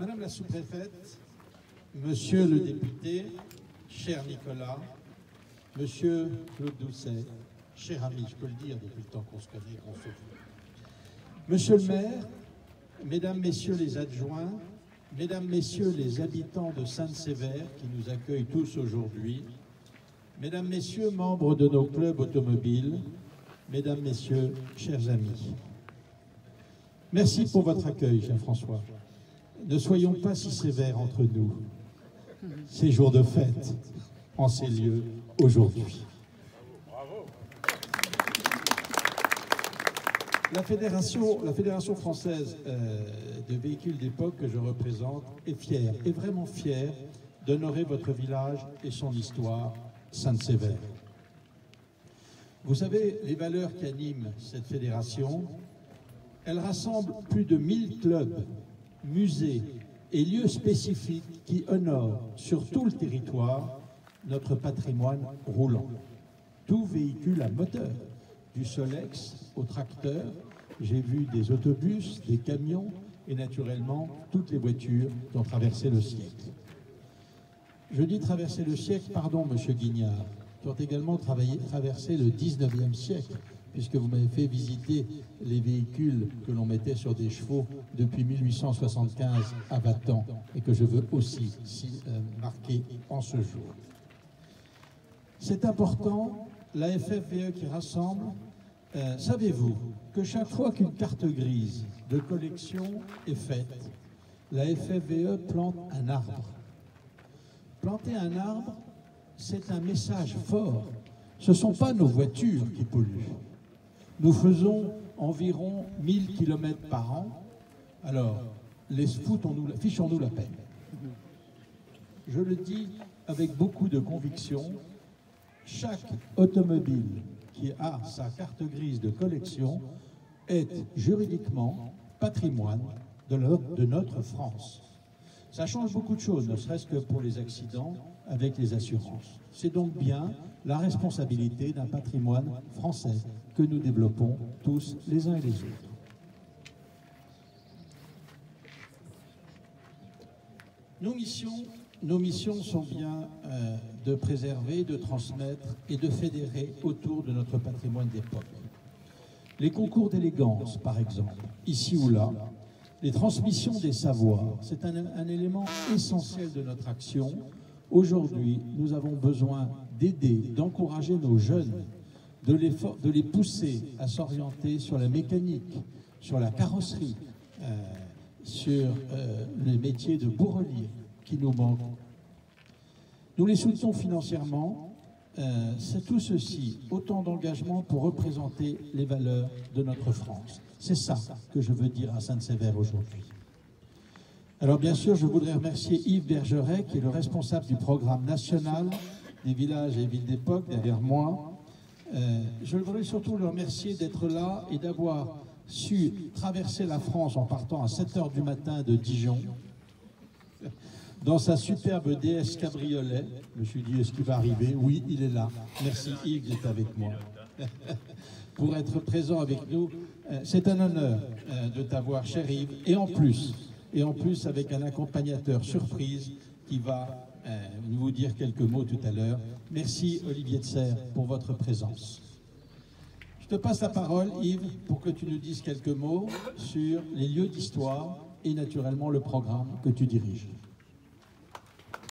Madame la sous-préfète, Monsieur le député, cher Nicolas, Monsieur Claude Doucet, cher ami, je peux le dire depuis le temps qu'on se connaît, qu'on se voit. Monsieur le maire, Mesdames, Messieurs les adjoints, Mesdames, Messieurs les habitants de Sainte-Sévère qui nous accueillent tous aujourd'hui, Mesdames, Messieurs, membres de nos clubs automobiles, Mesdames, Messieurs, chers amis. Merci pour votre accueil, cher François. Ne soyons pas si sévères entre nous. C'est jour de fête en ces lieux aujourd'hui. La Fédération française de véhicules d'époque que je représente est fière, est vraiment fière d'honorer votre village et son histoire, Sainte-Sévère. Vous savez, les valeurs qui animent cette fédération, elle rassemble plus de 1000 clubs, musées et lieux spécifiques qui honorent sur tout le territoire notre patrimoine roulant. Tout véhicule à moteur, du Solex au tracteur, j'ai vu des autobus, des camions et naturellement toutes les voitures qui ont traversé le siècle. Je dis traverser le siècle, pardon Monsieur Guignard, qui ont également traversé le 19e siècle, puisque vous m'avez fait visiter les véhicules que l'on mettait sur des chevaux depuis 1875 à Vatan et que je veux aussi marquer en ce jour. C'est important, la FFVE qui rassemble, savez-vous que chaque fois qu'une carte grise de collection est faite, la FFVE plante un arbre. Planter un arbre, c'est un message fort. Ce ne sont pas nos voitures qui polluent. Nous faisons environ 1000 km par an. Alors, fichons-nous la paix. Je le dis avec beaucoup de conviction, chaque automobile qui a sa carte grise de collection est juridiquement patrimoine de notre France. Ça change beaucoup de choses, ne serait-ce que pour les accidents avec les assurances. C'est donc bien la responsabilité d'un patrimoine français que nous développons tous les uns et les autres. Nos missions sont bien de préserver, de transmettre et de fédérer autour de notre patrimoine d'époque. Les concours d'élégance, par exemple, ici ou là, les transmissions des savoirs, c'est un élément essentiel de notre action. Aujourd'hui, nous avons besoin d'aider, d'encourager nos jeunes, de les pousser à s'orienter sur la mécanique, sur la carrosserie, sur les métiers de bourrelier qui nous manquent. Nous les soutenons financièrement. C'est tout ceci, autant d'engagement pour représenter les valeurs de notre France. C'est ça que je veux dire à Sainte-Sévère aujourd'hui. Alors bien sûr, je voudrais remercier Yves Bergeret, qui est le responsable du programme national des villages et villes d'époque, derrière moi. Je voudrais surtout le remercier d'être là et d'avoir su traverser la France en partant à 7 h du matin de Dijon, dans sa superbe DS cabriolet. Je me suis dit, est-ce qu'il va arriver? Oui, il est là. Merci Yves d'être avec moi. Pour être présent avec nous, c'est un honneur de t'avoir, cher Yves, et en plus avec un accompagnateur surprise qui va vous dire quelques mots tout à l'heure. Merci Olivier de Serres pour votre présence. Je te passe la parole, Yves, pour que tu nous dises quelques mots sur les lieux d'histoire et naturellement le programme que tu diriges.